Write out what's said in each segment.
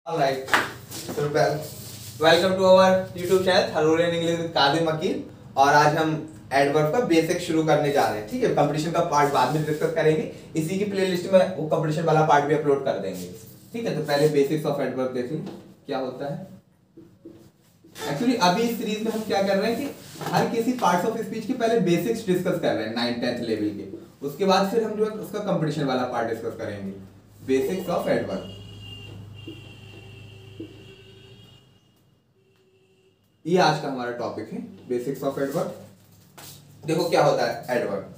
Alright, so welcome to our YouTube channel Thalorian English with Qadir मकीन। और आज हम adverb का बेसिक शुरू करने जा रहे हैं। ठीक है, कंपटीशन का पार्ट बाद में डिस्कस करेंगे। इसी की प्लेलिस्ट में वो कंपटीशन वाला पार्ट भी अपलोड कर देंगे। ठीक है, तो पहले बेसिक्स ऑफ एडवर्ब देखें क्या होता है। एक्चुअली अभी इस सीरीज में हम क्या कर रहे हैं कि हर किसी पार्ट्स ऑफ स्पीच के पहले बेसिक्स डिस्कस कर रहे हैं 9th-10th लेवल के। उसके बाद फिर हम जो है उसका कंपटीशन वाला पार्ट डिस्कस करेंगे, बेसिक्स ऑफ एडवर्ब। ये आज का हमारा टॉपिक है, बेसिक्स ऑफ एडवर्ब। देखो क्या होता है एडवर्ब।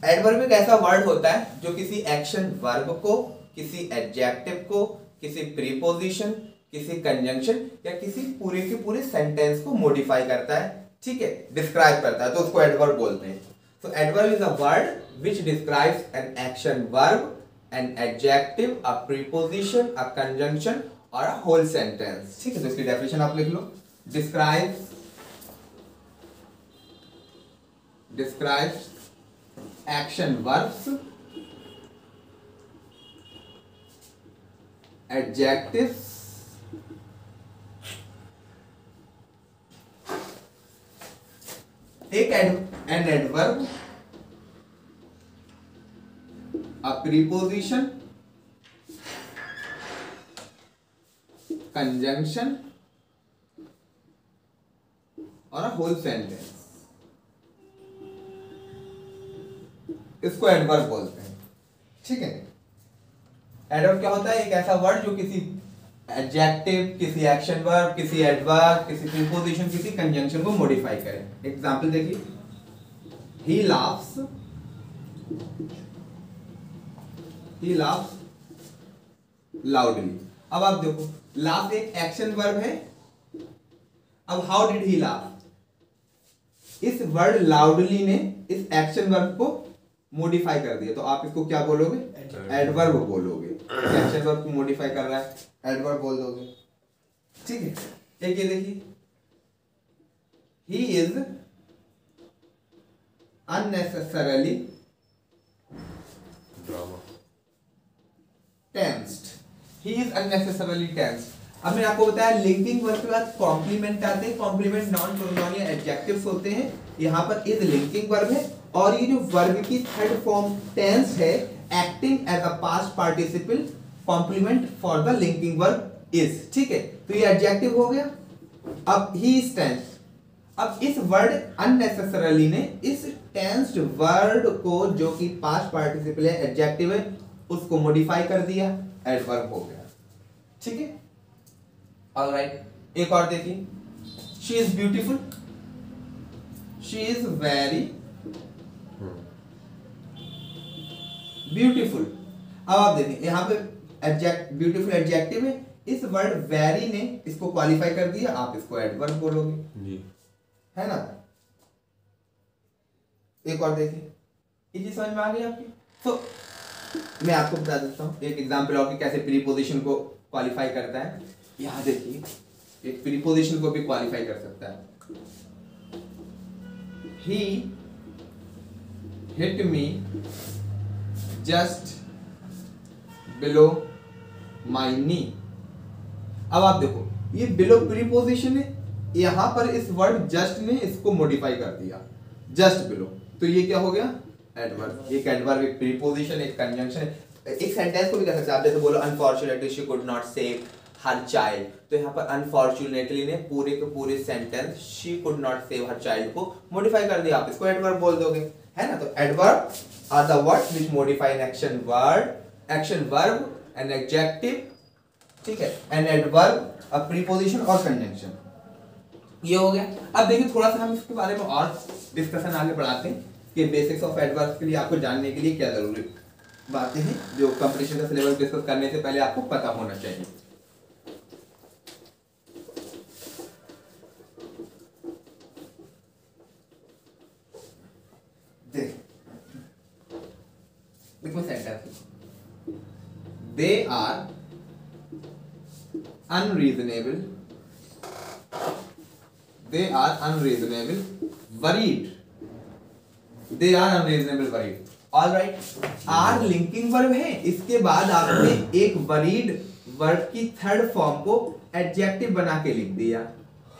एडवर्ब एक ऐसा वर्ड होता है जो किसी एक्शन वर्ब को, किसी एडजेक्टिव को, किसी प्रीपोजिशन, किसी कंजंक्शन या किसी पूरे के पूरे सेंटेंस को मॉडिफाई करता है। ठीक है, डिस्क्राइब करता है, तो उसको एडवर्ब बोलते हैं। So adverb is a word which describes an action verb, an adjective, a preposition, a conjunction or a whole sentence। ठीक है, तो इसकी डेफिनेशन आप लिख लो। describes action verbs, adjectives, an adverb, a preposition, conjunction और whole sentence, इसको adverb बोलते हैं। ठीक है, एडवर्ब क्या होता है? एक ऐसा वर्ड जो किसी एडजेक्टिव, किसी एक्शन वर्ब, किसी एडवर्ब, किसी प्रीपोजिशन, किसी कंजंक्शन को मॉडिफाई करे। एग्जांपल देखिए, he laughs loudly। अब आप देखो, laugh एक एक्शन वर्ब है। अब how did he laugh? इस वर्ड लाउडली ने इस एक्शन वर्ब को मॉडिफाई कर दिया, तो आप इसको क्या बोलोगे? एडवर्ब बोलोगे। एक्शन वर्ब को मॉडिफाई कर रहा है, एडवर्ब बोल दोगे। ठीक है, एक ये देखिए, he is unnecessarily tensed। he is unnecessarily tensed। अब मैंने आपको बताया लिंकिंग वर्ब के बाद कॉम्प्लीमेंट आते हैं। कॉम्प्लीमेंट नॉन प्रोनाउन या एडजेक्टिव्स होते हैं। यहाँ पर इज लिंकिंग वर्ब है और ये जो वर्ब की थर्ड फॉर्म टेंस है, acting as a past participle complement for the linking verb is. ठीक है, तो ये एडजेक्टिव हो गया। अब ही इज टेंस। अब इस वर्ड अननेसेसरली ने इस टेंस्ड वर्ड को, जो कि पास्ट पार्टिसिपल है, एडजेक्टिव है, उसको मॉडिफाई कर दिया, एडवर्ब हो गया। ठीक है, ऑलराइट, एक और देखिए, she is beautiful, she is very beautiful. अब आप देखिए यहाँ पे ब्यूटीफुल एडजेक्टिव है, इस वर्ड वेरी ने इसको क्वालिफाई कर दिया, आप इसको एडवर्ब बोलोगे जी, है ना। एक और देखिए, ये चीज समझ में आ गई आपकी। तो मैं आपको बता देता हूँ एक एग्जांपल और कि कैसे प्रीपोजिशन को क्वालिफाई करता है। यहाँ देखिए, एक प्रीपोजिशन को भी क्वालिफाई कर सकता है। He hit me just below my knee। अब आप देखो, ये below प्रीपोजिशन है, यहां पर इस वर्ड जस्ट ने इसको मॉडिफाई कर दिया, जस्ट below, तो ये क्या हो गया? एडवर्ब। एक एडवर्ब, एक प्रीपोजिशन, एक कंजंक्शन, एक सेंटेंस को भी कह सकते हैं आप। जैसे बोलो unfortunately she could not save her child, तो यहाँ पर अनफॉर्चुनेटली ने पूरे के पूरे sentence she could not save her child को मॉडिफाई कर दिया, आप इसको एडवर्ब बोल दोगे, है ना। तो adverb are the words which modify an action verb, an adjective, ठीक है, एन एडवर्ब, अ प्रीपोजिशन और कंजंक्शन। ये हो गया। अब देखिए, थोड़ा सा हम इसके बारे में और डिस्कशन आगे बढ़ाते हैं कि बेसिक्स ऑफ एडवर्ब के लिए आपको जानने के लिए क्या जरूरी बातें हैं जो कंपटीशन का सिलेबस डिस्कस करने से पहले आपको पता होना चाहिए। They are unreasonable, worried। Alright, are linking verb है, इसके बाद आपने एक वरीड वर्ड की थर्ड फॉर्म को एडजेक्टिव बना के लिख दिया,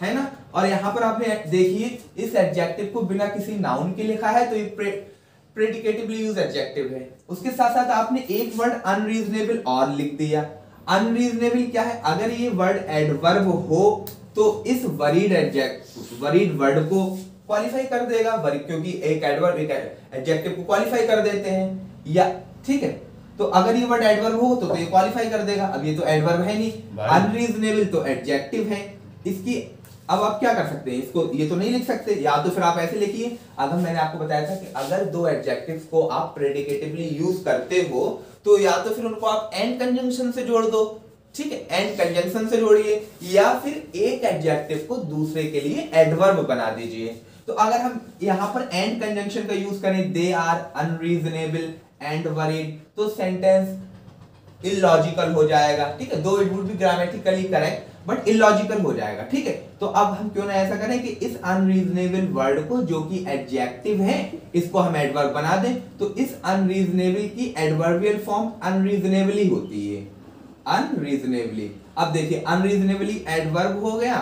है ना। और यहां पर आपने देखिए इस एडजेक्टिव को बिना किसी नाउन के लिखा है, तो ये प्रेडिकेटिवली यूज एडजेक्टिव है। उसके साथ साथ आपने एक वर्ड अनरीजनेबल और लिख दिया। अनरीजनेबल क्या है, अगर ये वर्ड एडवर्ब हो तो इस वरीड वर्ड को क्वालिफाई कर देगा, क्योंकि एक एडवर्ब एक एडजेक्टिव को क्वालिफाई कर देते हैं, या ठीक है। तो अगर ये वर्ड एडवर्ब हो तो ये क्वालिफाई कर देगा। अब ये तो एडवर्ब है नहीं, अनरीजनेबल तो एडजेक्टिव है। इसकी अब आप क्या कर सकते हैं, इसको ये तो नहीं लिख सकते, या तो फिर आप ऐसे लिखिए। अगर मैंने आपको बताया था कि अगर दो एडजेक्टिव्स को आप प्रेडिकेटिवली यूज करते हो तो या तो फिर उनको आप एंड कंजंक्शन से जोड़ दो, ठीक है, एंड कंजंक्शन से जोड़िए, या फिर एक एडजेक्टिव को दूसरे के लिए एडवर्ब बना दीजिए। तो अगर हम यहां पर एंड कंजंक्शन का यूज करें, they are unreasonable and worried, तो सेंटेंस इलॉजिकल हो जाएगा, ठीक है। Though it would be grammatically correct but illogical हो जाएगा, ठीक है। तो अब हम क्यों ना ऐसा करें कि इस अनरीजनेबल वर्ड को जो कि एडजेक्टिव है इसको हम एडवर्ब बना दें। तो इस अनरीजनेबल की एडवर्बियल फॉर्म अनरीजनेबली होती है, अनरीजनेबली। अब देखिए अनरीजनेबली एडवर्ब हो गया,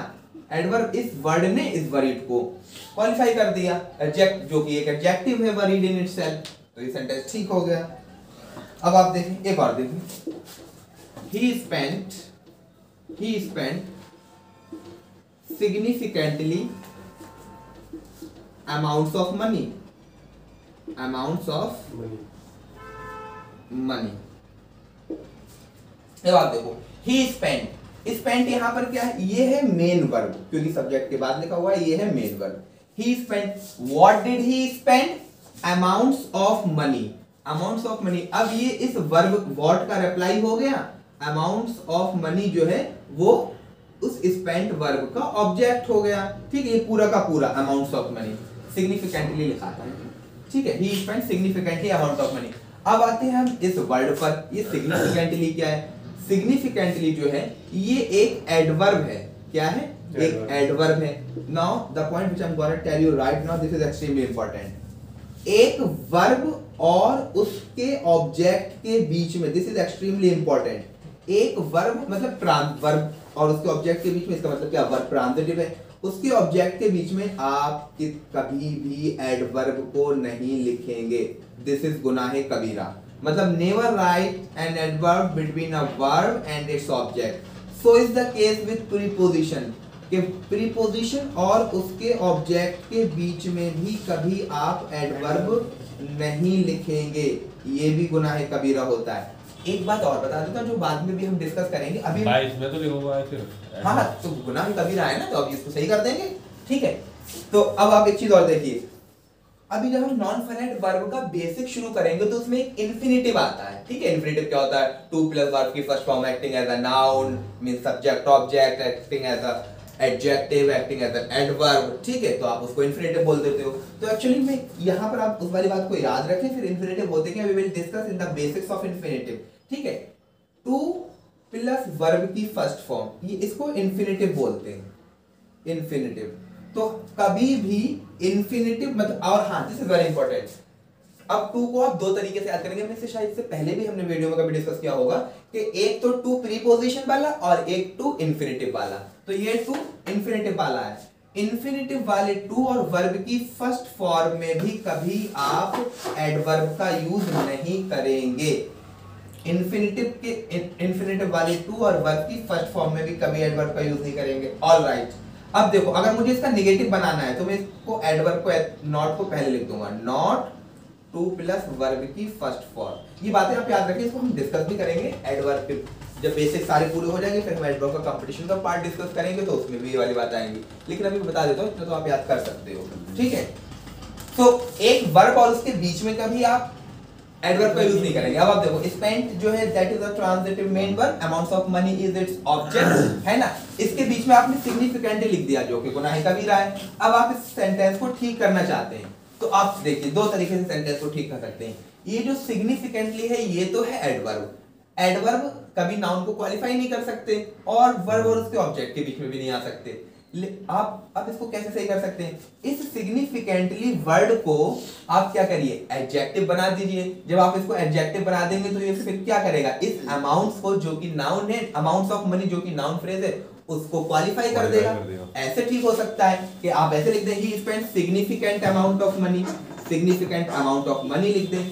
एडवर्ब इस वर्ड ने इस वरीड को क्वालिफाई कर दिया, जो कि एक एडजेक्टिव है वरीड इन इटसेल्फ, तो ये सेंटेंस ठीक हो गया। अब आप देखें, एक और देखें, he spent significantly amounts of money अब आप देखो he spent यहां पर क्या है, ये है मेन वर्ब, क्योंकि सब्जेक्ट के बाद लिखा हुआ है, ये है main verb. he spent, what did he spend? amounts of money। अब ये इस वर्ब what का रिप्लाई हो गया, अमाउंट्स ऑफ मनी जो है वो उस स्पेंट वर्ब का ऑब्जेक्ट हो गया, ठीक है। ये पूरा का पूरा अमाउंट्स ऑफ मनी सिग्निफिकेंटली लिखा है, ठीक है, ही spent significantly amount of money. अब आते हैं हम इस वर्ड पर, ये सिग्निफिकेंटली क्या है, सिग्निफिकेंटली जो है ये एक एडवर्ब है, क्या है, एक एडवर्ब है। Now the point which I am gonna tell you right now, this is extremely important. एक वर्ब और उसके ऑब्जेक्ट के बीच में, दिस इज एक्सट्रीमली इंपॉर्टेंट, एक वर्ब मतलब वर्ब और उसके ऑब्जेक्ट के बीच में, इसका मतलब क्या, वर्ब ट्रांजिटिव है, उसके ऑब्जेक्ट के बीच में आप कभी भी एडवर्ब को नहीं लिखेंगे, दिस इज गुनाहे कबीरा। मतलब never write an adverb between a verb and its object. So is the case with preposition, कि प्रीपोजिशन और उसके ऑब्जेक्ट के बीच में भी कभी आप एडवर्ब नहीं लिखेंगे, ये भी गुनाहे कबीरा होता है। एक बात और बता देता हूं जो बाद में भी हम डिस्कस करेंगे, अभी इसमें तो लिखा है फिर, हाँ तो गुनाह कबीरा है ना, तो अब इसको सही कर देंगे, ठीक है। तो अब आप एक चीज और देखिए, अभी जब हम नॉन फाइनाइट वर्ब का बेसिक शुरू करेंगे तो उसमें एक इन्फिनेटिव आता है, ठीक है। इन्फिनेटिव क्या होता है, टू प्लस वर्ब की first form acting as a noun, means subject object, acting as a adjective, acting as an adverb, ठीक है। तो आप उसको इन्फिनेटिव बोल देते हो। तो एक्चुअली में यहाँ पर आप उस वाली बात को याद रखें, फिर इन्फिनेटिव बोलते हैं, we will discuss in the basics of infinitive, ठीक है। टू प्लस वर्ब की फर्स्ट फॉर्म, ये इसको इन्फिनेटिव बोलते हैं, इन्फिनेटिव। तो कभी भी इन्फिनेटिव मतलब, और हाँ दिस इज वेरी इंपॉर्टेंट, अब टू को आप दो तरीके से याद करेंगे, में से शायद से पहले भी हमने वीडियो में कभी डिस्कस किया होगा कि एक तो टू प्रीपोजिशन वाला और एक टू इन्फिनेटिव वाला। तो ये टू इन्फिनेटिव वाला है, इन्फिनेटिव वाले टू और वर्ब की फर्स्ट फॉर्म में भी कभी आप एडवर्ब का यूज नहीं करेंगे। इन्फिनेटिव वाले टू और वर्ब की फर्स्ट फॉर्म में भी कभी एडवर्ब का यूज नहीं करेंगे। ऑलराइट, अब देखो अगर मुझे इसका नेगेटिव बनाना है तो मैं इसको एडवर्ब को नॉट को पहले लिख दूंगा, नॉट टू प्लस वर्ब की फर्स्ट फॉर्म। ये बातें आप याद रखिए, इसको हम डिस्कस भी करेंगे एडवर्ब के, जब बेसिक सारे पूरे हो जाएंगे फिर हम एडवर्ब का कंपटीशन का पार्ट डिस्कस करेंगे तो उसमें भी ये वाली बात आएंगी, लेकिन अभी बता देता हूँ इतना तो आप याद कर सकते हो, ठीक है। तो एक वर्ब और उसके बीच में कभी आप एडवर्ब का यूज नहीं करेंगे। अब आप देखो स्पेंट जो है that is a transitive main verb, amounts of money is its object, है ना। इसके बीच में आपने सिग्निफिकेंटली लिख दिया जो कि गुनाह कबीरा है। अब आप इस सेंटेंस को ठीक करना चाहते हैं तो आप देखिए दो तरीके से सेंटेंस को ठीक कर सकते हैं। ये जो सिग्निफिकेंटली है ये तो है एडवर्ब, एडवर्ब कभी नाउन को क्वालिफाई नहीं कर सकते और वर्ब और उसके ऑब्जेक्ट के बीच में भी नहीं आ सकते। आप इसको कैसे सही कर सकते हैं? इस सिग्निफिकेंटली वर्ड को आप क्या करिए, एडजेक्टिव बना दीजिए। जब आप इसको एडजेक्टिव बना देंगे तो ये फिर क्या करेगा, इस अमाउंट्स को जो कि नाउन है, अमाउंट्स ऑफ मनी जो कि नाउन फ्रेज है, उसको क्वालिफाई कर देगा। ऐसे ठीक हो सकता है कि आप ऐसे लिख दें, he spend significant amount of money, significant amount of money लिख दें।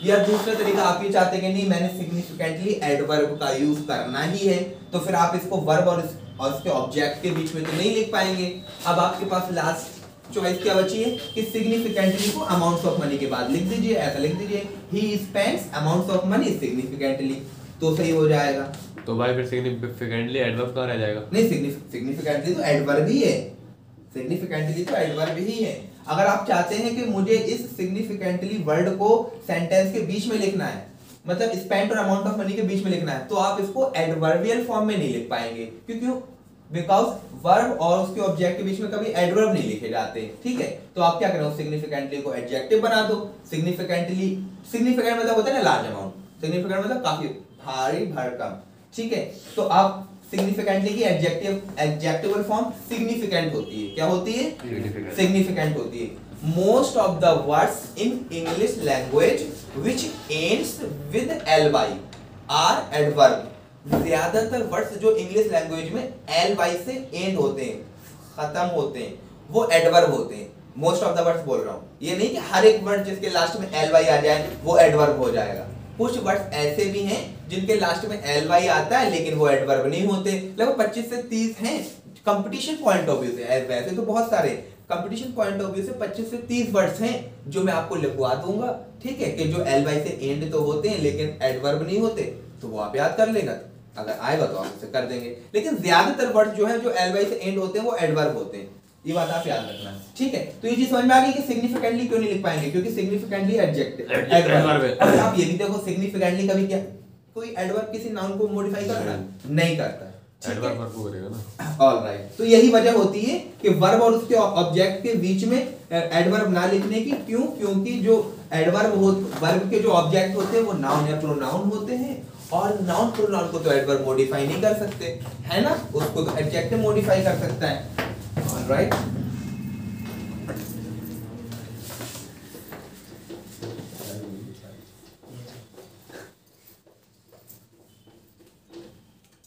या दूसरा तरीका आप ये चाहते हैं कि नहीं मैंने सिग्निफिकेंटली एडवर्ब का यूज करना ही है, तो फिर आप इसको वर्ब और उसके ऑब्जेक्ट के बीच में तो नहीं लिख पाएंगे। अब आपके पास लास्ट चॉइस क्या बची है कि सिग्निफिकेंटली को अमाउंट्स ऑफ मनी के बाद लिख दीजिए, ऐसा लिख दीजिए, he spends amounts of money significantly, तो सही हो जाएगा। तो भाई फिर सिग्निफिकेंटली एडवर्ब कहाँ रह जाएगा? नहीं, सिग्निफिकेंटली तो एडवर्ब ही है, सिग्निफिकेंटली तो एडवर्ब ही है। अगर आप चाहते हैं कि मुझे इस सिग्निफिकेंटली वर्ड को सेंटेंस के बीच में लिखना है, मतलब स्पेंट और अमाउंट ऑफ मनी के बीच में लिखना है, तो आप इसको एडवर्बियल फॉर्म में नहीं लिख पाएंगे। क्यों? बिकॉज वर्ब और उसके ऑब्जेक्ट के बीच में कभी एडवर्ब नहीं लिखे जाते, ठीक है। तो आप क्या करो, सिग्निफिकेंटली को एडजेक्टिव बना दो। सिग्निफिकेंट मतलब होता है ना लार्ज अमाउंट, सिग्निफिकेंट मतलब काफी भारी भरकम, ठीक है। तो आप सिग्निफिकेंटली की एडजेक्टिवल फॉर्म सिग्निफिकेंट होती है। क्या होती है? सिग्निफिकेंट होती है। Most of the words in English language which ends with ly are adverb. ज्यादातर वर्ड्स जो इंग्लिश लैंग्वेज में ly से एंड होते हैं, खत्म होते हैं, वो एडवर्ब होते हैं। मोस्ट ऑफ द वर्ड्स बोल रहा हूं, ये नहीं कि हर एक वर्ड जिसके लास्ट में ly आ जाए वो एडवर्ब हो जाएगा। कुछ वर्ड्स ऐसे भी हैं जिनके लास्ट में ly आता है लेकिन वो एडवर्ब नहीं होते। लगभग 25 से 30 हैं कंपटीशन पॉइंट ऑफ व्यू से, वैसे तो बहुत सारे कंपटीशन पॉइंट ऑफ व्यू से 25 से 30 वर्ड्स हैं जो मैं आपको लिखवा दूंगा, ठीक है, कि जो ly से एंड तो होते हैं लेकिन एडवर्ब नहीं होते, तो वो आप याद कर लेगा। अगर आएगा तो आप उसे कर देंगे, लेकिन ज्यादातर वर्ड जो है जो ly से एंड होते हैं वो एडवर्ब होते हैं। ये बात आप याद रखना, ठीक है। तो ये चीज समझ में आ गई कि सिग्निफिकेंटली क्यों नहीं लिख पाएंगे, क्योंकि सिग्निफिकेंटली एडजेक्टिव एडवर्ब है। अब आप ये भी देखो, सिग्निफिकेंटली कभी क्या कोई एडवर्ब किसी नाउन को मॉडिफाई करता है? नहीं करता, एडवर्ब वर्ब को करेगा ना। ऑलराइट, तो यही वजह होती है कि वर्ब और उसके ऑब्जेक्ट के बीच में एडवर्ब ना लिखने की। क्यों? क्योंकि जो एडवर्ब वर्ब के जो ऑब्जेक्ट होते हैं वो नाउन या प्रोनाउन होते हैं, और नाउन प्रोनाउन को तो एडवर्ब मॉडिफाई नहीं कर सकते, है ना, उसको तो एडजेक्टिव मॉडिफाई कर सकता है। ऑलराइट,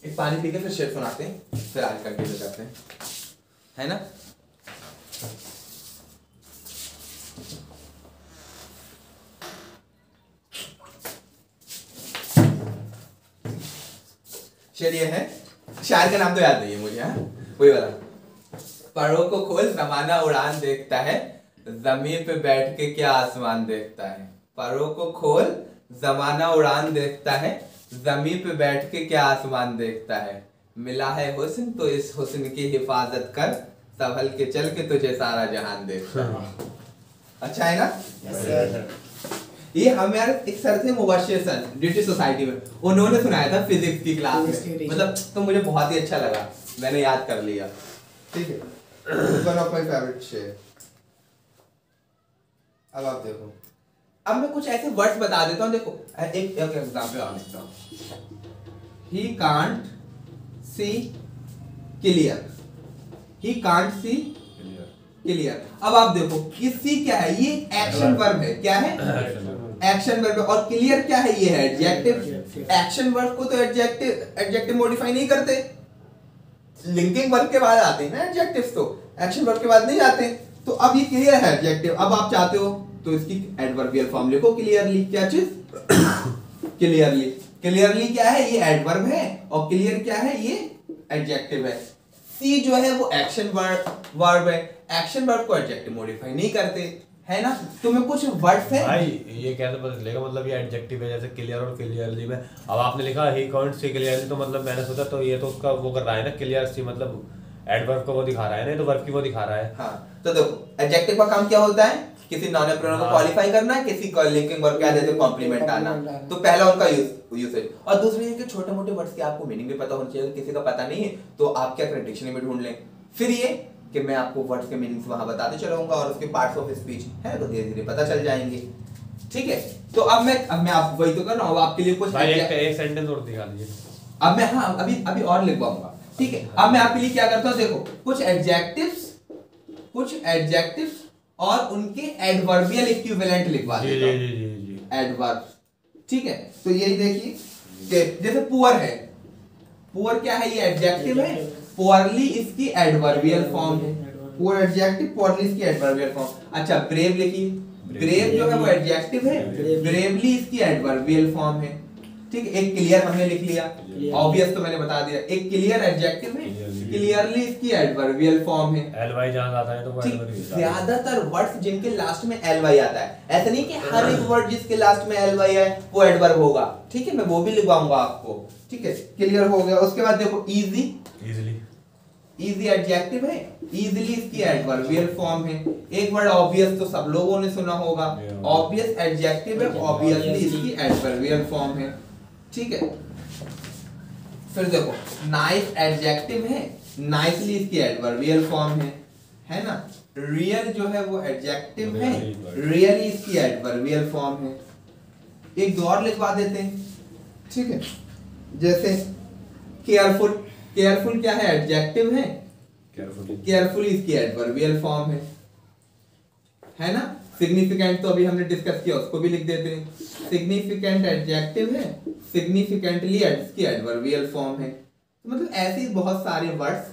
एक पानी पी के फिर शेर सुनाते हैं, फिर आज कंटिन्यू करते हैं, है ना। शेर ये है, शायर का नाम तो याद नहीं है मुझे, हाँ वही वाला। परों को खोल जमाना उड़ान देखता है, जमीन पे बैठ के क्या आसमान देखता है। परों को खोल जमाना उड़ान देखता है, जमीन पे बैठ के क्या आसमान देखता है। मिला है हुस्न तो इस हुस्न की हिफाजत कर, संभल के चल के तुझे सारा जहान देखता है। अच्छा है ना। ये हमारे एक सर थे मुबश्शिर सर ड्यूटी सोसाइटी में, उन्होंने सुनाया था फिजिक्स की क्लास में, मतलब तो मुझे बहुत ही अच्छा लगा, मैंने याद कर लिया, ठीक है। वन ऑफ माय फेवरेट शेर। अब आप देखो, अब मैं कुछ ऐसे वर्ड्स बता देता हूँ, देखो एक एग्जांपल आ लेता हूँ। He can't see clear, he can't see clear. अब आप देखो ये सी क्या है, ये एक्शन वर्ब है, क्या है, एक्शन वर्ब है, और क्लियर क्या है, ये है एडजेक्टिव। एक्शन वर्ब को तो एडजेक्टिव मॉडिफाई नहीं करते, लिंकिंग वर्ब के बाद आते हैं ना एडजेक्टिव्स, तो एक्शन वर्ब के बाद नहीं आते। तो अब ये क्लियर है एडजेक्टिव, अब आप चाहते हो तो इसकी एडवर्बियल फॉर्म लिखो, क्लियरली। क्या चीज? क्लियरली। क्लियरली क्या है, ये एडवर्ब है, और क्लियर क्या है, ये एडजेक्टिव है। सी जो है वो एक्शन वर्ब है, एक्शन वर्ब को एडजेक्टिव मॉडिफाई नहीं करते, है ना। तो मैं कुछ वर्ड्स हैं भाई, ये कैसे पता चलेगा, मतलब ये एडजेक्टिव है जैसे क्लियर और क्लियरली में। अब आपने लिखा ही कांट सी क्लियरली, तो मतलब मैंने सोचा तो ये तो उसका वो कर रहा है ना, क्लियर सी मतलब एडवर्ब को वो दिखा रहा है ना, तो वर्ब की वो दिखा रहा है। हाँ, तो देखो एडजेक्टिव का काम क्या होता है, किसी नाउन या प्रोनाउन को क्वालिफाई करना, किसी को लिंकिंग वर्ब क्या देते हैं, कॉम्प्लीमेंट आना। तो पहला उनका यूसेज, और दूसरी है कि छोटे मोटे वर्ड्स के आपको मीनिंग भी पता होना चाहिए, किसी का पता नहीं है तो आप क्या करें, डिक्शनरी में ढूंढ लें। फिर ये कि मैं आपको वर्ड्स के मीनिंग्स वहां बताते चलूंगा, और उसके पार्ट्स ऑफ स्पीच है तो धीरे धीरे पता चल जाएंगे, ठीक है। तो अब मैं आप वही तो कर रहा हूँ, आपके लिए कुछ भाई एक सेंटेंस और दिखा दीजिए। अब मैं, हाँ अभी और लिखवाऊंगा, ठीक है, अब मैं आपके लिए क्या करता हूं, देखो कुछ एडजेक्टिव्स और उनके एडवर्बियल इक्विवेलेंट लिखवा देता हूं, एडवर्ब। ठीक है, तो यही देखिए कि जैसे पुअर है, पुअर क्या है, ये एडजेक्टिव है, पुअरली इसकी एडवर्बियल फॉर्म है, पुअर एडजेक्टिव, पुअरली इसकी एडवर्बियल फॉर्म। अच्छा ब्रेव लिखिए, ब्रेव जो है वो एडजेक्टिव है, ब्रेवली इसकी एडवर्बियल फॉर्म है। ठीक है, एक क्लियर हमने लिख लिया, ऑब्वियस तो मैंने बता दिया, एक क्लियर एडजेक्टिव है, क्लियरली इसकी एडवर्बियल फॉर्म है। एलवाई जहां आता है तो वो एडवर्ब। ज्यादातर वर्ड्स जिनके लास्ट में एलवाई आता है, ऐसा नहीं कि हर एक वर्ड जिसके लास्ट में एलवाई है वो एडवर्ब होगा। ठीक है, मैं वो भी लिखवाऊंगा आपको। ठीक है, क्लियर हो गया। उसके बाद देखो इजी, इजी एडजेक्टिव है, इजीली इसकी एडवर्बियल फॉर्म है। एक वर्ड ऑब्वियस तो सब लोगों ने सुना होगा, ऑब्वियस एडजेक्टिव है, ऑब्वियसली इसकी एडवर्बियल फॉर्म है। ठीक है, फिर देखो नाइस एडजेक्टिव है, नाइसली इसकी एडवर्बियल फॉर्म है ना। रियल जो है वो एडजेक्टिव है, रियली इसकी एडवर्बियल फॉर्म है। एक दो और लिखवा देते हैं। ठीक है, जैसे केयरफुल, केयरफुल क्या है, एडजेक्टिव है, केयरफुल इसकी एडवर्बियल फॉर्म है ना। सिग्निफिकेंट तो अभी हमने डिस्कस किया, उसको भी लिख देते हैं, सिग्निफिकेंट एडजेक्टिव है, सिग्निफिकेंटली इसकी एडवर्बियल फॉर्म है। तो मतलब ऐसे बहुत सारे वर्ड्स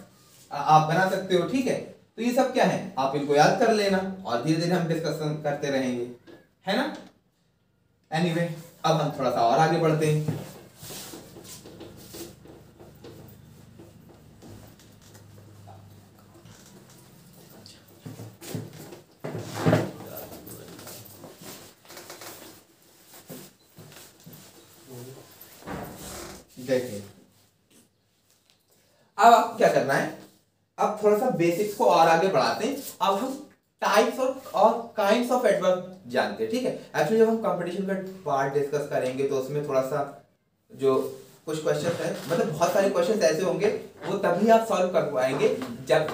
आप बना सकते हो। ठीक है, तो ये सब क्या है, आप इनको याद कर लेना और धीरे धीरे हम डिस्कशन करते रहेंगे, है ना। एनीवे, अब हम थोड़ा सा और आगे बढ़ते हैं। देखिए, अब आपको क्या करना है, अब थोड़ा सा बेसिक्स को और आगे बढ़ाते हैं। अब हम टाइप्स और काइंड्स ऑफ एडवर्ब जानते हैं। ठीक है, एक्चुअली जब हम कंपटीशन का पार्ट डिस्कस करेंगे तो उसमें थोड़ा सा जो कुछ क्वेश्चन है, मतलब बहुत सारे क्वेश्चन ऐसे होंगे वो तभी आप सॉल्व कर पाएंगे जब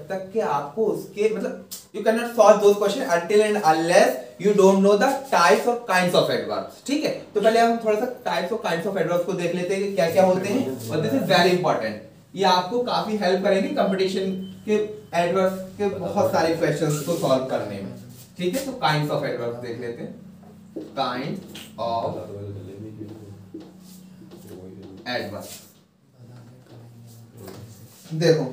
तक कि आपको उसके मतलब you can not solve those question until and unless you don't know the types और काइंड्स ऑफ एडवर्ब्स। ठीक है, तो पहले हम थोड़ा सा टाइप्स और काइंड्स ऑफ एडवर्ब्स को देख लेते हैं कि क्या क्या होते हैं, और दिस इज वेरी इंपॉर्टेंट। ये आपको काफी हेल्प करेंगे कंपटीशन के एडवर्ब्स के बहुत सारे क्वेश्चंस को सॉल्व करने में। ठीक है, तो काइंड्स ऑफ एडवर्ब्स देख लेते हैं। काइंड ऑफ एडवर्ब्स, देखो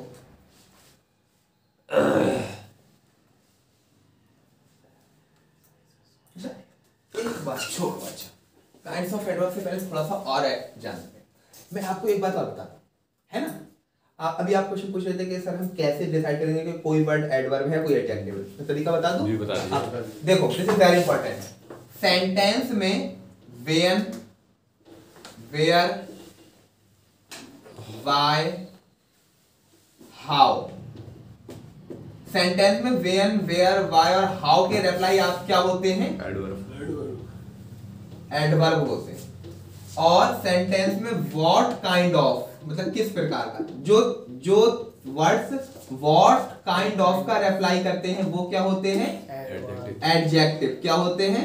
एक बात छोड़ो। अच्छा, काइंड्स ऑफ एडवर्ब से पहले थोड़ा सा और जानते हैं। मैं आपको एक बात और बताता हूं, है ना। अभी आप क्वेश्चन पूछ रहे थे कि सर हम कैसे डिसाइड करेंगे कि कोई वर्ड एडवर्ब है कोई एडजेक्टिव है, तो तरीका बता दूं? देखो, this is very important. Sentence में when, where, why, how, sentence में व्हेन, वेयर, व्हाई और हाउ के रिप्लाई आप क्या होते हैं, एडवर्ब होते हैं। और सेंटेंस में व्हाट काइंड ऑफ, मतलब किस प्रकार का, जो वर्ड्स व्हाट काइंड ऑफ का रिप्लाई करते हैं वो क्या होते हैं, एडजेक्टिव। क्या होते हैं,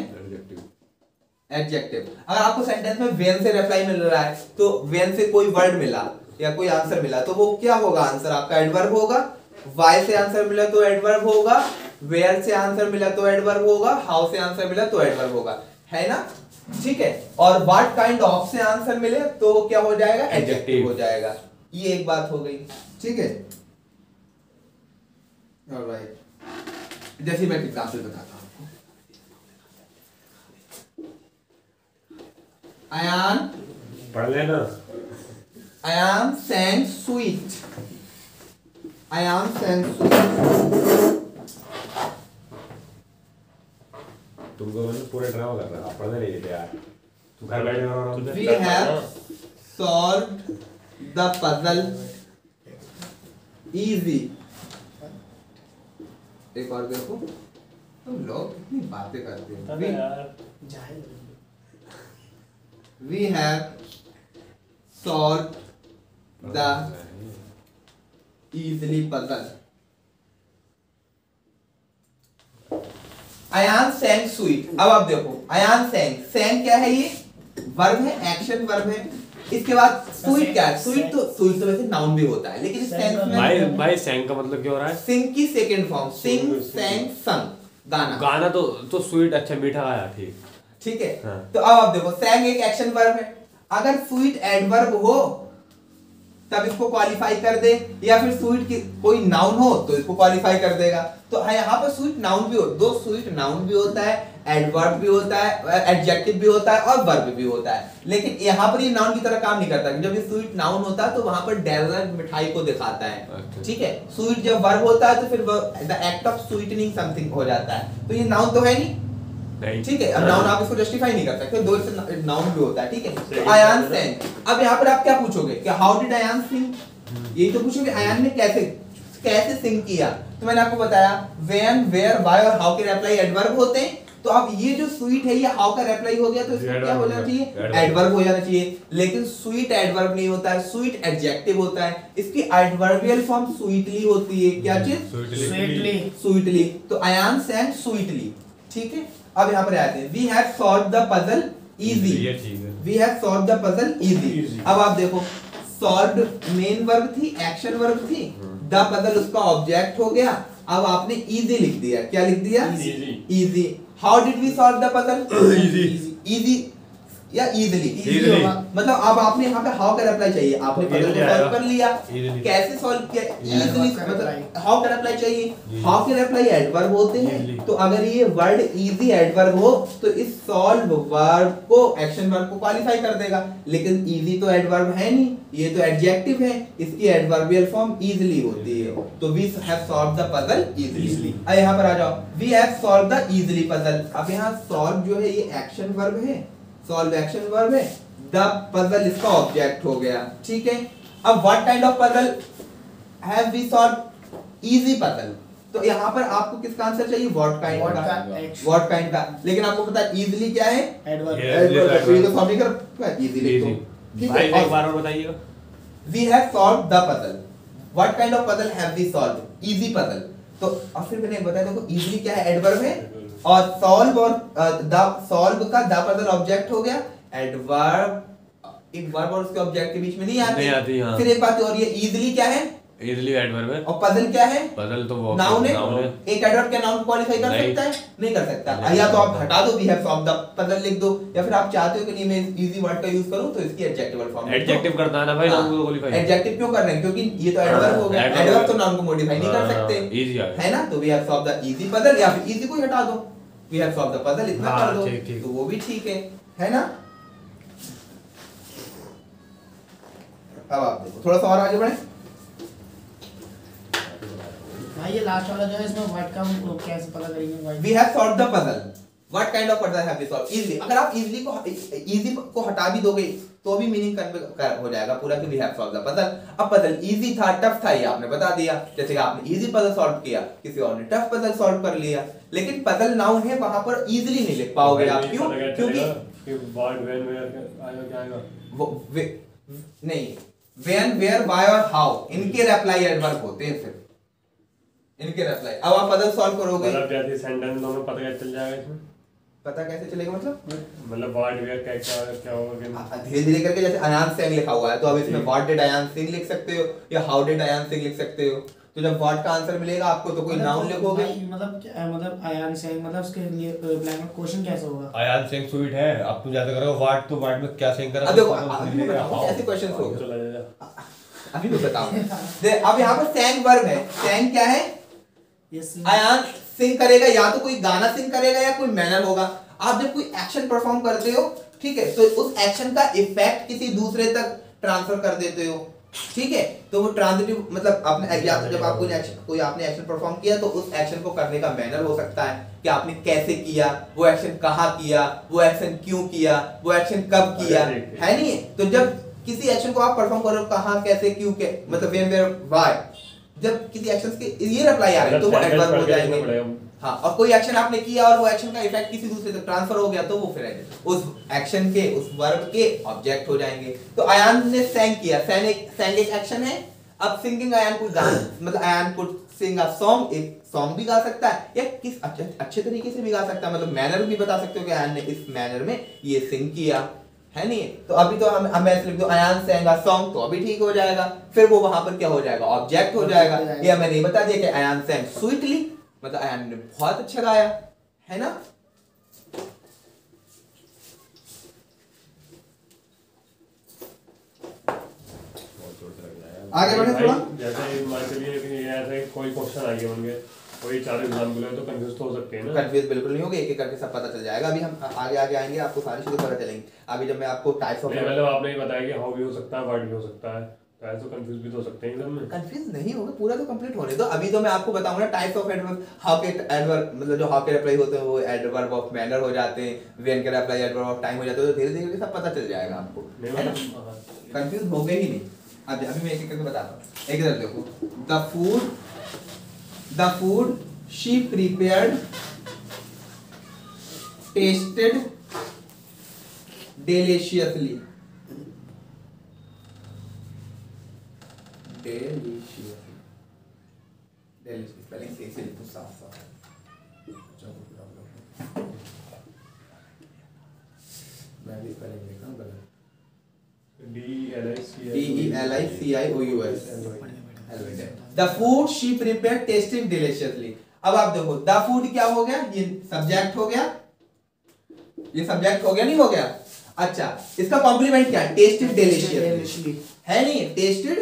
एडजेक्टिव। अगर आपको सेंटेंस में व्हेन से रिप्लाई मिल रहा है तो व्हेन से कोई वर्ड मिला या कोई आंसर मिला तो वो क्या होगा, आंसर आपका एडवर्ब होगा। वाई से आंसर मिला तो एडवर्ब होगा, वेयर से आंसर मिला तो एडवर्ब होगा, हाउ से आंसर मिला तो एडवर्ब होगा, है ना। ठीक है, और व्हाट काइंड ऑफ से आंसर मिले तो वो क्या हो जाएगा, एडजेक्टिव हो जाएगा। ये एक बात हो गई। ठीक है, ऑलराइट, जैसे मैं एग्जांपल बताता हूं। अयान, पढ़ लेना। I am saying sweet. I am saying sweet. तुमको पूरे ड्रामा कर रहा है, आप पढ़ने नहीं देते यार। तुम घर बैठे हो। We have solved the puzzle easy. एक और देखो, तुम लोग कितनी बातें करते हो। We have solved the easily puzzle. I am saying sweet. अब आप देखो, I am saying, saying क्या है, ये वर्ब है, एक्शन वर्ब है। इसके बाद स्वीट क्या है? स्वीट तो वैसे नाउन भी होता है, लेकिन इस सेंस में भाई सैंग का मतलब क्या हो रहा है? सिंग की सेकंड फॉर्म, सिंग सैंग संग, गाना। गाना तो स्वीट, अच्छा मीठा आया, ठीक है। हाँ। तो अब आप देखो सैंग एक एक्शन वर्ब है, अगर स्वीट एडवर्ब हो तब इसको क्वालिफाई कर दे, या फिर स्वीट की कोई नाउन हो तो इसको क्वालिफाई कर देगा। तो यहाँ पर स्वीट नाउन भी हो, दो स्वीट नाउन भी होता है, एडवर्ब भी होता है, एडजेक्टिव भी होता है और वर्ब भी होता है। लेकिन यहाँ पर ये नाउन की तरह काम नहीं करता। जब ये स्वीट नाउन होता है तो वहां पर डेजर्ट मिठाई को दिखाता है, ठीक है। स्वीट जब वर्ब होता है तो फिर the act of sweetening something हो जाता है। तो ये नाउन तो है नहीं, ठीक है। अब नाउन आप इसको जस्टिफाई नहीं कर सकते, दो से नाउन भी होता है, ठीक है। तो अयान सेंग, अब यहाँ पर आप क्या पूछोगे कि हाउ डिड अयान सिंग, यही तो पूछोगे अयान ने कैसे सिंग किया। तो मैंने आपको बताया व्हेन, वेयर, व्हाई और हाउ के रिप्लाई एडवर्ब होते हैं। तो अब ये जो स्वीट है ये हाउ का रिप्लाई हो गया, तो इसको क्या हो जाना चाहिए? एडवर्ब हो जाना चाहिए। लेकिन स्वीट एडवर्ब नहीं होता है, स्वीट एडजेक्टिव होता है। इसकी एडवर्बियल फॉर्म स्वीटली होती है। क्या चीज? स्वीटली। तो अयान सेंग स्वीटली, ठीक है। अब यहाँ पर आते हैं, we have solved the puzzle easy, we have solved the puzzle easy. अब आप देखो सॉल्व्ड मेन वर्ब थी, एक्शन वर्ब थी, द पजल उसका ऑब्जेक्ट हो गया। अब आपने इजी लिख दिया, क्या लिख दिया? Easy. How did we solve the puzzle? Easy या इजीली, मतलब अब आपने यहाँ पे हाउ का रिप्लाई चाहिए, आपने पजल को सॉल्व कर लिया, कैसे सॉल्व किया? इजीली, मतलब हाउ का रिप्लाई चाहिए। हाउ के रिप्लाई एडवर्ब होते हैं, तो अगर ये वर्ड इजी एडवर्ब हो तो इस सॉल्व वर्ब को, एक्शन वर्ब को क्वालिफाई कर देगा। लेकिन इजी तो एडवर्ब है नहीं, ये तो एडजेक्टिव है, इसकी एडवर्बियल फॉर्म इजीली होती है। तो we have solved the puzzle easily. अब यहाँ पर आ जाओ, we have solved the easily puzzle. अब यहाँ सॉल्व जो है ये एक्शन वर्ब है, सॉल्व एक्शन वर्ब है, द पजल इसका ऑब्जेक्ट हो गया, ठीक है। अब what kind of puzzle have we solve? Easy puzzle. तो यहाँ पर आपको किसका आंसर चाहिए? व्हाट काइंड का, व्हाट काइंड का। लेकिन आपको पता है इजीली क्या है? एडवर्ब। तो ये तो सॉल्व नहीं कर, इजीली तो ठीक है। एक बार और बताइएगा। We have solved the puzzle, what kind of puzzle have we solved? Easy puzzle. तो और फिर मैंने बताया देखो इजीली क्या है? एडवर्ब है, और सॉल्व और द सॉल्व का द पजल ऑब्जेक्ट हो गया। एडवर्ब एक वर्ब और उसके ऑब्जेक्ट के बीच में नहीं आती, हाँ। फिर एक बात और, ये इजीली क्या है? इजीली एडवर्ब है। और पजल क्या है? पजल तो वो नाउन है। एक एडवर्ब के नाउन को क्वालिफाई कर सकता है? नहीं कर सकता। या तो आप हटा दो, we have solved the puzzle लिख दो, या फिर आप चाहते हो कि नहीं मैं इजी वर्ड का यूज करूं तो इसकी एडजेक्टिवल फॉर्म एडजेक्टिव करना है ना भाई, नाउन को क्वालिफाई। एडजेक्टिव क्यों कर रहे हैं? क्योंकि ये तो एडवर्ब हो गया, एडवर्ब तो नाउन को मॉडिफाई नहीं कर सकते, इजी है ना। तो we have solved the easy puzzle, या फिर इजी को हटा दो, we have solved the puzzle इतना कर दो, तो वो भी ठीक है ना। अब आप देखो थोड़ा सा और आगे बढ़े। भाई ये लास्ट वाला जो है इसमें व्हाट का हम कैसे पता करेंगे? We have solved the puzzle, what kind of puzzle have we solved? Easily. अगर आप इजी को हटा भी दोगे तो भी मीनिंग हो जाएगा पूरा कि we have solved the puzzle. अब पजल इजी था, टफ था, ये आपने बता दिया। जैसे कि आपने इजी पजल सॉल्व किया, किसी और ने टफ पजल सॉल्व कर लिया। लेकिन पजल नाउन है, वहां पर इजीली नहीं लिख पाओगे आप। क्यों? क्योंकि वर्ड व्हेन वेयर आएगा, क्या आएगा? वो नहीं, व्हेन, वेयर, व्हाई और हाउ इनके रिप्लाई एडवर्ब होते हैं, फिर इनके रिप्लाई। अब आप पजल सॉल्व करोगे, मतलब जैसे सेंटेंस दोनों पता कैसे चल जाएगा इसमें? पता कैसे चलेगा मतलब वर्ड वेयर क्या होगा? धीरे धीरे करके, जैसे अयान सिंह लिखा हुआ है तो अब इसमें व्हाट डिड अयान सिंह लिख सकते हो, या हाउ डिड अयान सिंह लिख सकते हो। तो जब व्हाट का आंसर मिलेगा आपको तो कोई नाउन लिखोगे। मतलब क्या, मतलब अयान सिंह, मतलब उसके लिए रिप्लाई में क्वेश्चन कैसे होगा? अयान सिंह स्वीट है, अब तू ज्यादा करोगे व्हाट, तो व्हाट में क्या सिंह करा? अब देखो ऐसे क्वेश्चंस होंगे, अभी मैं बताऊं। अब यहाँ पर सैंग वर्ब है, सैंग क्या है? अयान सिंग करेगा, या तो कोई गाना सिंग करेगा या कोई मैनर होगा। आप जब कोई एक्शन परफॉर्म करते हो, ठीक है, तो उस एक्शन का इफेक्ट किसी दूसरे तक ट्रांसफर कर देते हो, ठीक है। तो वो ट्रांजिटिव, मतलब आपने जब आप कोई आपने एक्शन परफॉर्म किया तो उस एक्शन को करने का मैनर हो सकता है कि आपने कैसे किया, वो एक्शन कहाँ किया, वो एक्शन क्यों किया, वो एक्शन कब किया, है नहीं। तो जब किसी एक्शन को आप परफॉर्म करो, कहाँ, कैसे, क्यों, के मतलब व्हेन, वेयर, व्हाई, जब किसी एक्शंस के ये रिप्लाई आ रहे हैं तो वो एडवर्ब हो जाएंगे। हाँ, और कोई एक्शन आपने किया और वो एक्शन का इफेक्ट किसी दूसरे तक ट्रांसफर हो गया तो वो फिर उस एक्शन के, उस वर्ब के ऑब्जेक्ट हो जाएंगे। तो अयान ने सैंग किया, सैंग एक एक्शन है। अब सिंगिंग, अयान कुड गाना, मतलब Ayaan could sing a song, एक सॉन्ग भी गा सकता है, या किस अच्छे तरीके से भी गा सकता है, मतलब मैनर भी बता सकते हो कि अयान ने इस मैनर में ये सिंग किया, है नहीं। तो अभी तो हम ऐसे लिख दो अयान सेंग अ सॉन्ग, तो अभी ठीक हो जाएगा। फिर वो वहां पर क्या हो जाएगा, ऑब्जेक्ट हो जाएगा। ये हमें नहीं बता दिया कि अयान सेंग स्वीटली, मतलब अयान ने बहुत अच्छा गाया, है ना। आगे बढ़े थोड़ा। जैसे मान चलिए ऐसे कोई क्वेश्चन आ गया होंगे, कोई 4 एग्जाम्पल है, तो कंफ्यूज तो हो सकते हैं ना। कंफ्यूज बिल्कुल नहीं होगे, एक एक करके सब पता चल जाएगा। अभी हम आगे आगे आएंगे, आपको सारी चीजें पता चलेंगी। अभी जब मैं आपको टाइप्स ऑफ, मतलब आपने ही बताया कि हाउ भी हो सकता है, वर्ड भी हो सकता है, तो ऐसे कंफ्यूज भी तो हो सकते हैं एकदम में। कंफ्यूज नहीं होगा, पूरा तो कंप्लीट होने दो। अभी तो मैं आपको बताऊंगा टाइप्स ऑफ एडवर्ब, हाउ के एडवर्ब, मतलब जो हाउ के अप्लाई होते हैं वो एडवर्ब ऑफ मैनर हो जाते हैं, व्हेन के अप्लाई एडवर्ब ऑफ टाइम हो जाते हैं। तो धीरे धीरे सब पता चल जाएगा आपको, है ना, कंफ्यूज हो गए ही नहीं। अब अभी मैं एक एक करके बताता हूँ। एक इधर देखो, the food she prepared tested deliciously, spelling सही से लिखो, साफ साफ। मैं भी स्पेलिंग लिखा हूँ गलत। DELICIOUS। The food she prepared tasted deliciously। अब आप देखो द फूड क्या हो गया, ये सब्जेक्ट हो गया, ये सब्जेक्ट हो गया नहीं हो गया। अच्छा, इसका कॉम्प्लीमेंट क्या है, टेस्टेड डिलीशियसली, है नहीं, टेस्टेड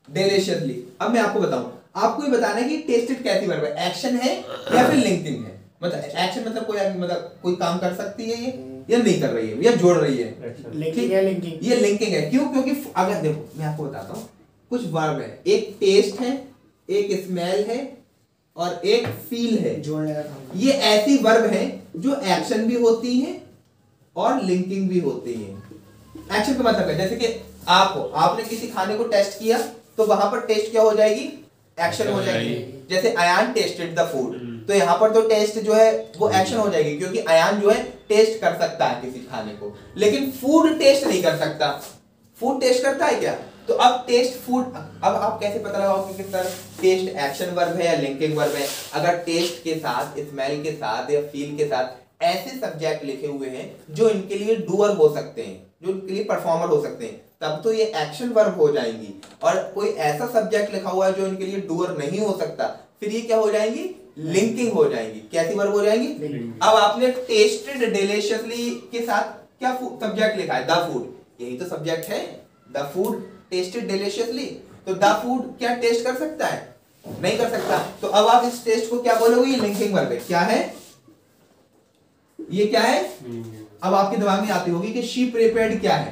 डिलीशियसली। अब मैं आपको बताऊं, आपको ये बताना है कि टेस्टेड कैसी वर्ब है, एक्शन है या फिर लिंकिंग है। मतलब एक्शन मतलब कोई काम कर सकती है ये, या नहीं कर रही है, या जोड़ रही है, लिंकिंग है, लिंकिंग, ये लिंकिंग है। क्यों, क्योंकि अगर देखो मैं आपको बताता हूँ, कुछ वर्ब है, एक टेस्ट है, एक स्मेल है और एक फील है। ये ऐसी वर्ब है जो एक्शन भी होती है और लिंकिंग भी होती है। एक्शन का मतलब है, जैसे कि आपने किसी खाने को टेस्ट किया, तो वहां पर टेस्ट क्या हो जाएगी, एक्शन हो जाएगी। जैसे अयान टेस्टेड द फूड, तो यहाँ पर तो टेस्ट जो है वो एक्शन हो जाएगी, क्योंकि अयान जो है टेस्ट कर सकता है किसी खाने को, लेकिन फूड टेस्ट नहीं कर सकता। फूड टेस्ट करता है क्या, तो अब टेस्ट फूड, अब आप कैसे पता लगाओगे कि सर टेस्ट एक्शन वर्ब है या लिंकिंग वर्ब है। अगर टेस्ट के साथ, स्मेल के साथ या फील के साथ ऐसे सब्जेक्ट लिखे हुए हैं जो इनके लिए डूअर हो सकते हैं, जो इनके लिए परफॉर्मर हो सकते हैं, तब तो ये एक्शन वर्ब हो जाएंगी। और कोई ऐसा सब्जेक्ट लिखा हुआ है जो इनके लिए डूअर नहीं हो सकता, फिर ये क्या हो जाएंगी, लिंकिंग हो जाएंगी। कैसी वर्ब हो जाएंगी। अब आपने टेस्टेड डिलीशियसली के साथ क्या सब्जेक्ट लिखा है, द फूड, यही तो सब्जेक्ट है, द फूड टेस्टेड डिलीशियसली। तो द फूड क्या टेस्ट कर सकता है, नहीं कर सकता। तो अब आप इस टेस्ट को क्या बोलोगे, ये लिंकिंग वर्ब है। क्या है ये, क्या है। अब आपके दिमाग में आती होगी कि शी प्रिपेयर्ड क्या है,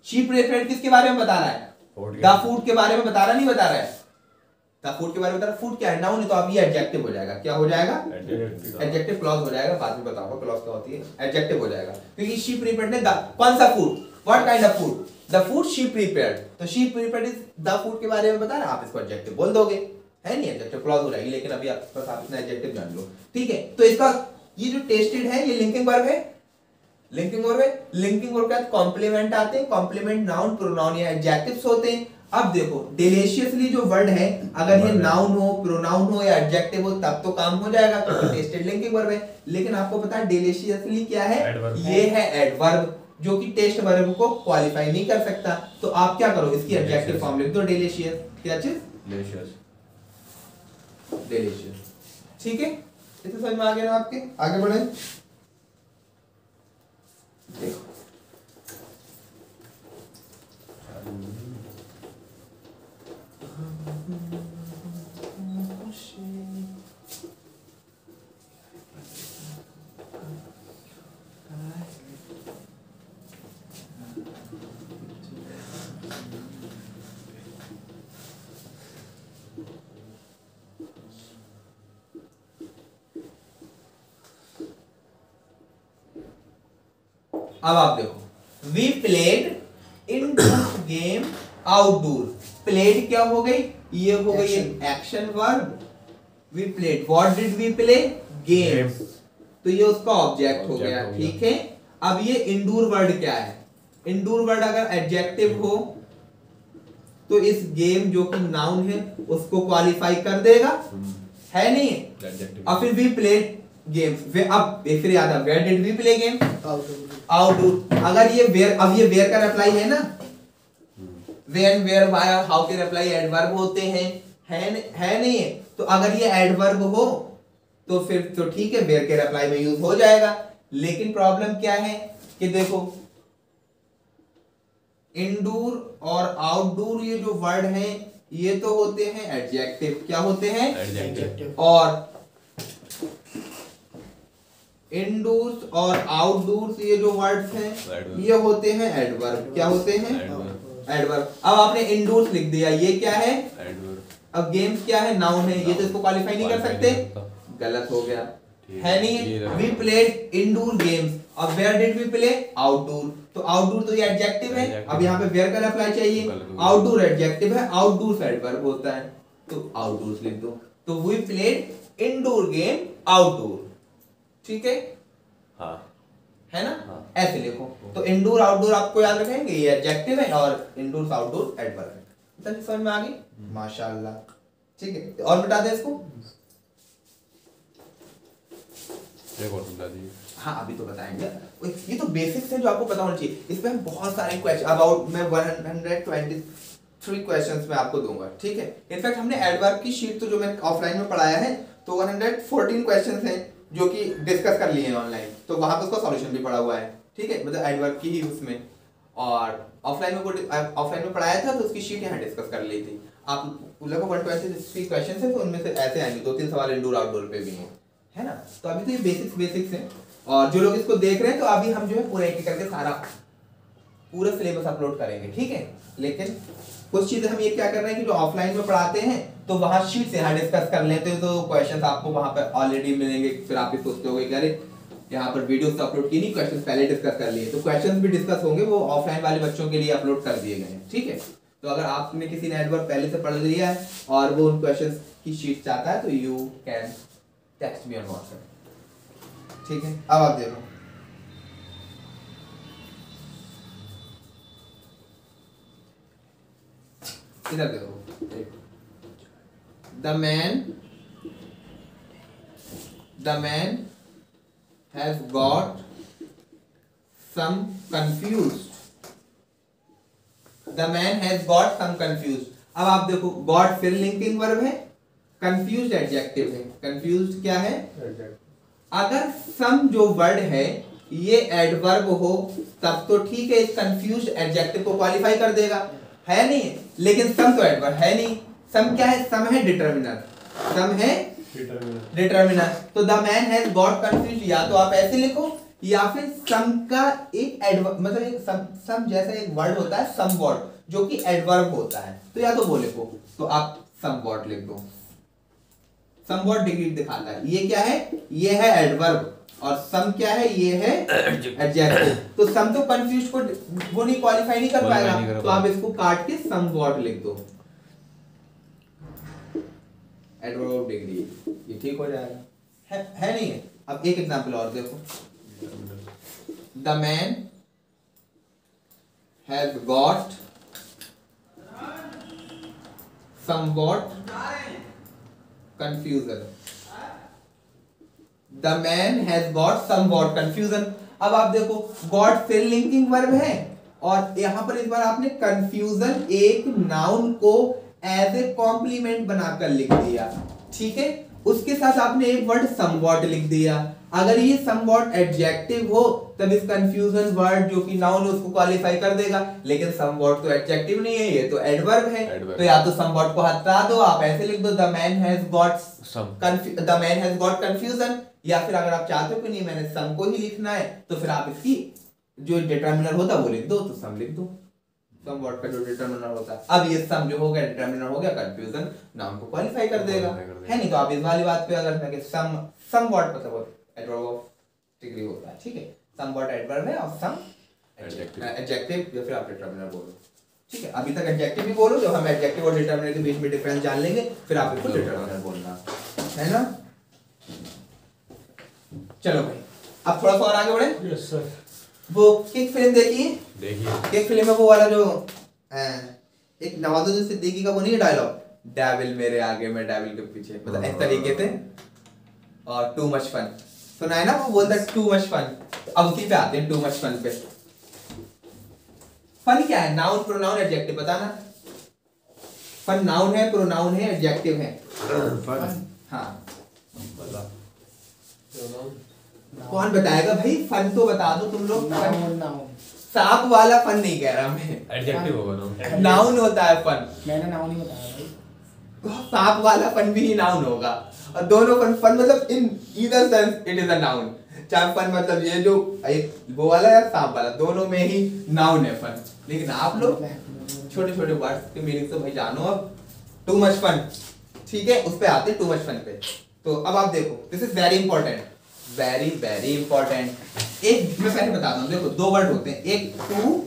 शी प्रिपेयर्ड किसके बारे में बता रहा है, द फूड के बारे में बता रहा, नहीं बता रहा है, द फूड के बारे में बता रहा। फूड क्या है, नाउन है, तो अब ये एडजेक्टिव हो जाएगा। क्या हो जाएगा, एडजेक्टिव क्लॉज हो जाएगा। बाद में बताऊंगा क्लॉज क्या होती है, एडजेक्टिव हो जाएगा, क्योंकि शी प्रिपेयर्ड ने कौन सा food, what kind of food, the food she prepared. तो she prepared is the food के बारे में बता रहा, आप इसको एडजेक्टिव बोल दोगे, है नहीं, एडजेक्टिव क्लॉज हो जाएगी। लेकिन अभी आप बस आप इसमें एडजेक्टिव जान लो, ठीक है। तो इसका ये जो टेस्टेड है ये लिंकिंग वर्ब है, लिंकिंग वर्ब है। लिंकिंग वर्ब का कॉम्प्लीमेंट आते हैं, कॉम्प्लीमेंट नाउन, प्रोनाउन या एडजेक्टिव्स होते हैं। अब देखो डिलीशियसली जो वर्ड है, अगर ये नाउन हो, प्रोनाउन हो या एडजेक्टिव हो, तब तो काम हो जाएगा, तो टेस्टेड लिंकिंग वर्ब है। लेकिन आपको पता है डिलीशियसली क्या है, ये है एडवर्ब, जो कि टेस्ट वर्ब को क्वालिफाई नहीं कर सकता। तो आप क्या करो, इसकी एडजेक्टिव फॉर्म लिख दो, डिलीशियस। क्या चीज, डिलीशियस, डिलीशियस, ठीक है। इसे समझ में आ गया ना आपके, आगे बढ़े। देखो अब आप देखो, we played indoor game outdoor. Played क्या हो गई, ये हो गई action verb. We played, what did we play, games, तो ये उसका ऑब्जेक्ट हो गया, ठीक है। अब ये इंडोर वर्ड क्या है, इंडोर वर्ड अगर एडजेक्टिव हो तो इस गेम जो कि नाउन है उसको क्वालिफाई कर देगा, है नहीं। और फिर वी प्लेड गेम्स। अब एक फिर याद है, where did we play game? Outdoor. Outdoor. अगर ये वेयर, अब ये वेयर का रिप्लाई है ना, व्हेन, वेयर, व्हाई और हाउ के रिप्लाई एडवर्ब होते हैं, है नहीं है? तो अगर ये एडवर्ब हो तो फिर तो ठीक है, वेयर के रिप्लाई में यूज हो जाएगा। लेकिन प्रॉब्लम क्या है कि देखो, इंडोर और आउटडोर ये जो वर्ड हैं ये तो होते हैं एडजेक्टिव। क्या होते हैं? एडजेक्टिव। और इंडोर्स और आउटडोर्स ये जो वर्ड्स हैं ये होते हैं एडवर्ब। क्या होते हैं? एडवर्ब। अब आपने इंडोर्स लिख दिया, ये क्या है? एडवर्ब। अब गेम्स क्या है? नाउन है, ये तो इसको क्वालिफाई नहीं कर सकते, गलत हो गया, है नहीं? We played indoor games. अब where did we play? Outdoor. तो आउटडोर तो ये एडजेक्टिव है, अब यहाँ पे वेयर का अप्लाई चाहिए, आउटडोर एडजेक्टिव है, आउटडोर एडवर्ब होता है, तो आउटडोर लिख दो। तो we played indoor game outdoor, ठीक है? हाँ, है ना? हाँ। ऐसे लिखो। तो इंडोर आउटडोर आपको याद रखेंगे, ये एडजेक्टिव है और इंडोर आउटडोर एडवर्ब है। इतना समझ में आ गई? माशाल्लाह, ठीक है। और बता दे इसको। एक और समझा दीजिए। हाँ, अभी तो बताएंगे, ये तो बेसिक्स है जो आपको पता होना चाहिए। इसमें हम बहुत सारे क्वेश्चन, अबाउट मैं 123 क्वेश्चंस में आपको दूंगा, ठीक है? इनफैक्ट हमने एडवर्ब की शीट तो जो मैंने ऑफलाइन में पढ़ाया है तो 114 क्वेश्चंस हैं जो कि डिस्कस कर लिए हैं ऑनलाइन, तो वहां पे उसका सॉल्यूशन भी पड़ा हुआ है, ठीक है? मतलब एडवर्ब की ही उसमें, और ऑफलाइन में पढ़ाया था तो उसकी शीट यहाँ डिस्कस कर ली थी। आप लगभग 123 क्वेश्चंस हैं, तो उनमें से ऐसे आएंगे, 2-3 सवाल इंडोर आउटडोर पे भी हैं, है ना? तो अभी तो ये बेसिक्स हैं, और जो लोग इसको देख रहे हैं तो अभी हम जो है पूरा एक करके सारा पूरा सिलेबस अपलोड करेंगे, ठीक है? लेकिन कुछ चीजें हम ये क्या कर रहे हैं कि जो ऑफलाइन में पढ़ाते हैं तो वहां शीट से यहाँ डिस्कस कर लेते हैं, तो क्वेश्चंस आपको वहां पर ऑलरेडी मिलेंगे। फिर आप ये सोचते होंगे कि अरे यहाँ पर वीडियोस तो अपलोड की नहीं, क्वेश्चंस पहले डिस्कस कर लिए, तो क्वेश्चंस भी डिस्कस होंगे, वो ऑफलाइन वाले बच्चों के लिए अपलोड कर दिए गए हैं, ठीक है? तो अगर आपने किसी ने एडवर्ब पहले से पढ़ लिया है और वो उन क्वेश्चंस की शीट चाहता है तो you can text me on WhatsApp, ठीक है? अब आप देखो, इधर देखो, the man has got some confused. The man has got some confused. अब आप देखो, गॉट फिर लिंकिंग वर्ब है, कंफ्यूज्ड एडजेक्टिव है। कंफ्यूज्ड क्या है? अगर सम जो वर्ड है ये एडवर्ब हो तब तो ठीक है, इस कंफ्यूज्ड एडजेक्टिव को क्वालिफाई कर देगा, है नहीं? लेकिन सम तो एडवर्ब है नहीं। सम क्या है? सम है डिटरमिनर, सम है डिटरमिनर। तो the man has got confused, या तो आप ऐसे लिखो, या फिर सम का एक एडवर्ब, मतलब एक सम जैसा एक वर्ड होता है सम वर्ड जो कि एडवर्ब होता है, तो या तो वो लिखो, तो आप सम वर्ड लिख दो। सम वर्ड डिग्री दिखाता है, ये क्या है? ये है एडवर्ब, और सम क्या है? ये है एडजेक्टिव। तो सम तो कंफ्यूज को वो नहीं क्वालिफाई नहीं कर पाएगा, तो आप इसको काट के सम वर्ड लिख दो, एडवर्ब डिग्री, ये ठीक हो जाएगा, है नहीं है? अब एक एग्जांपल और देखो, the man has got somewhat confusion. The man has got somewhat confusion. अब आप देखो, गॉट फिर लिंकिंग वर्ब है, और यहां पर इस बार आपने कंफ्यूजन एक नाउन को एज ए कॉम्प्लीमेंट बनाकर लिख दिया, ठीक है? उसके साथ आपने एक वर्ड समवॉट लिख दिया। अगर ये समवॉट एडजेक्टिव हो तब इस कंफ्यूजन वर्ड जो कि नाउन है उसको क्वालिफाई कर देगा, लेकिन समवॉट तो एडजेक्टिव नहीं है, ये तो एडवर्ब है, तो या तो समवॉट को हटा दो, आप ऐसे लिख दो, the man has got confusion. या फिर अगर आप चाहते हो कि नहीं मैंने सम को ही लिखना है, तो फिर आप इसकी जो डिटरमिनर होता है वो लिख दो, तो सम लिख दो, समवॉट का जो डिटरमिनर होता है। अब ये सम जो हो गया, डिटरमिनर हो गया, कंफ्यूजन नाउन को क्वालिफाई कर देगा, है नहीं? तो आप इस वाली बात पे अगर मैं सम समवॉट मतलब एडवर्ब ऑफ डिग्री होता है, ठीक है? समवॉट एडवर्ब है और सम एडजेक्टिव, या फिर आप डिटरमिनर बोलो, ठीक है? अभी तक एडजेक्टिव भी बोलो, जब हम एडजेक्टिव और डिटरमिनर के बीच में डिफरेंस जान लेंगे फिर आप इसको डिटरमिनर बोलना, है ना? चलो भाई, अब थोड़ा सा और आगे बढ़े। Yes sir. वो किक फिल्म देखिए, किक फिल्म में वो वाला जो एक नवाजुद्दीन सिद्दीकी का वो नहीं है डायलॉग, डेविल मेरे आगे मैं डेविल के पीछे, मतलब इस तरीके से, और टू मच फन, सुना है ना, वो बोलता है टू मच फन। अब उसी पे आते हैं, टू मच फन पे। फन क्या है? नाउन, प्रोनाउन, एडजेक्टिव, बताना। फन नाउन है, प्रोनाउन है, एडजेक्टिव है। हाँ, कौन बताएगा भाई? फन तो बता दो तुम लोग। नाउन सांप वाला फन नहीं कह रहा मैं, एडजेक्टिव होगा ना, नाउन होता है फन। मैंने नाउन ही बताया भाई। तो सांप वाला फन भी नाउन होगा, और दोनों फन, फन मतलब in either sense it is a noun. चाहे फन मतलब ये जो एक वो वाला या सांप वाला, दोनों में ही नाउन है फन। लेकिन आप लोग छोटे छोटे वर्ड्स के मीनिंग तो भाई जानो। अब टू मच फन, ठीक है, उस पे आते हैं टू मच फन पे। तो अब आप देखो, this is very important, very very important. एक मैं पहले बता दूं, देखो दो वर्ड होते हैं, एक टू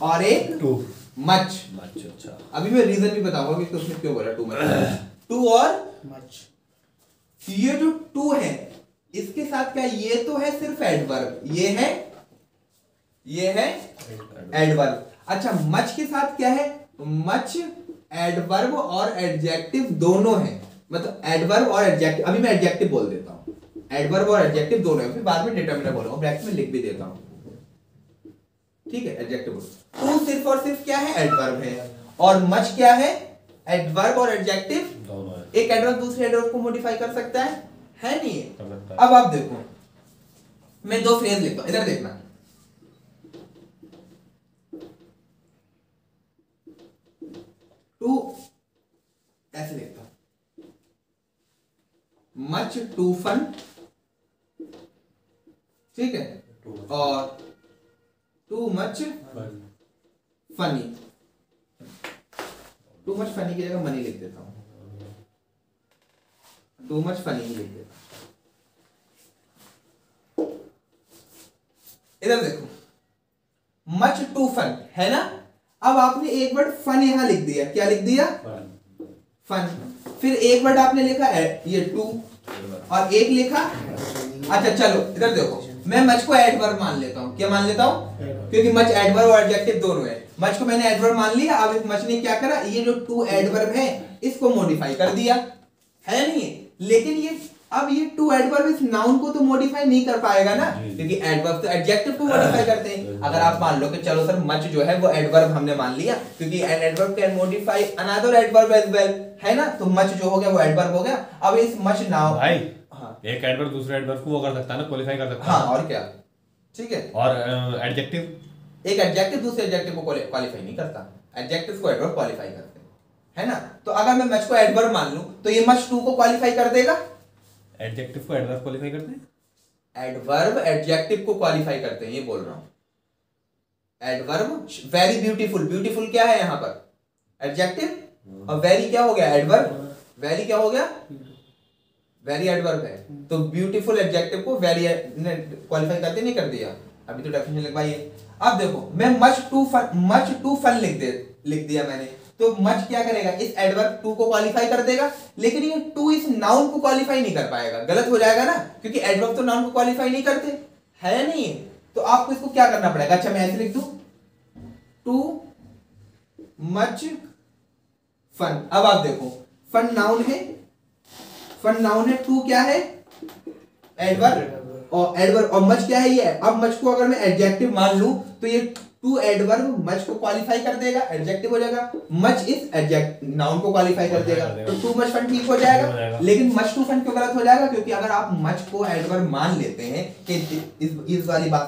और एक टू मच। अच्छा, अभी मैं रीजन भी बताऊंगा कि उसने क्यों बोला टू मच। टू और मच। ये जो टू है, इसके साथ क्या, ये तो है सिर्फ एडवर्ब, ये है एडवर्ब। अच्छा, मच के साथ क्या है? मच एडवर्ब और एडजेक्टिव दोनों है, मतलब एडवर्ब और एडजेक्टिव। अभी मैं एडजेक्टिव बोल देता हूं, एडवर्ब और एडजेक्टिव दोनों है, फिर बाद में डिटरमिनर बोलूंगा, ब्रैकेट में लिख भी देता हूं, ठीक है। एडजेक्टिव टू सिर्फ और सिर्फ क्या है? एडवर्ब है, और मच क्या है? एडवर्ब और एडजेक्टिव दोनों है। एक एडवर्ब दूसरे एडवर्ब को मॉडिफाई कर सकता है नहीं? कर सकता है। अब आप देखो, मैं दो फ्रेज लिखता हूं, इधर देखना। टू ऐसे लिखता हूं, मच टू फन, ठीक है, और too much funny. Too much funny की जगह मनी लिख देता हूं, टू मच फनी लिख देता हूं। इधर देखो, मच टू फन है ना। अब आपने एक वर्ड फन यहां लिख दिया, क्या लिख दिया? फन। फिर एक वर्ड आपने लिखा है ये टू, और एक लिखा, अच्छा चलो इधर देखो, मैं मच को एडवर्ब मान लेता हूं। क्या मान लेता हूं? क्योंकि मच एडवर्ब और एडजेक्टिव दोनों है। मच को मैंने एडवर्ब मान लिया। अब इस मच ने क्या करा? ये जो टू एडवर्ब है इसको मॉडिफाई कर दिया, है नहीं? लेकिन ये अब ये टू एडवर्ब इस नाउन को तो मॉडिफाई नहीं कर पाएगा ना, क्योंकि एडवर्ब तो एडजेक्टिव को मॉडिफाई करते हैं। अगर आप मान लो कि चलो सर मच जो है वो एडवर्ब हमने मान लिया, क्योंकि an adverb can modify another adverb as well, है ना, तो मच जो हो गया वो एडवर्ब हो गया। अब इस मच नाउ भाई, हाँ, एक एडवर्ब दूसरे एडवर्ब को वो कर सकता है ना, क्वालिफाई कर सकता है। हाँ, और क्या, ठीक है। और एडजेक्टिव, एक एडजेक्टिव दूसरे एडजेक्टिव को क्वालिफाई नहीं करता, एडजेक्टिव को एडवर्ब क्वालिफाई करते हैं, है ना। तो अगर मैं मच को एडवर्ब मान लूं तो ये मच टू को क्वालिफाई कर देगा। एडजेक्टिव को एडवर्ब क्वालिफाई करते हैं। एडवर्ब एडजेक्टिव को क्वालिफाई करते हैं, ये बोल रहा हूं। एडवर्ब वेरी ब्यूटीफुल, ब्यूटीफुल क्या है यहां पर? एडजेक्टिव, और वेरी क्या हो गया? एडवर्ब। वेरी क्या हो गया? वेरी एडवर्ब है, तो ब्यूटीफुल एडजेक्टिव को वेरी क्वालिफाई करते नहीं कर दिया। अभी तो डेफिनेशन लिखवाइए। अब देखो, मैं मच टू फन लिख दिया मैंने, तो मच क्या करेगा? इस एडवर्ब टू को क्वालिफाई कर देगा, लेकिन ये टू इस नाउन को क्वालिफाई नहीं कर पाएगा, गलत हो जाएगा ना, क्योंकि एडवर्ब तो नाउन को क्वालिफाई नहीं करते, है नहीं? तो आपको इसको क्या करना पड़ेगा? अच्छा मैं ऐसे लिख दूं, टू मच फन। अब आप देखो, फन नाउन है, फन नाउन है, टू क्या है? एडवर्ब, और एडवर्ब, और मच क्या है? ये। अब मच को अगर मैं एडजेक्टिव मान लूं तो ये टू एडवर्ब मच को क्वालिफाई कर देगा, एडजेक्टिव हो जाएगा। मच इस एडजेक्ट नाउन को क्वालिफाई कर देगा, तो टू मच फन ठीक हो जाएगा। लेकिन मच टू फन क्यों गलत हो जाएगा? क्योंकि अगर आप मच को एडवर्ब मान लेते हैं कि इस वाली बात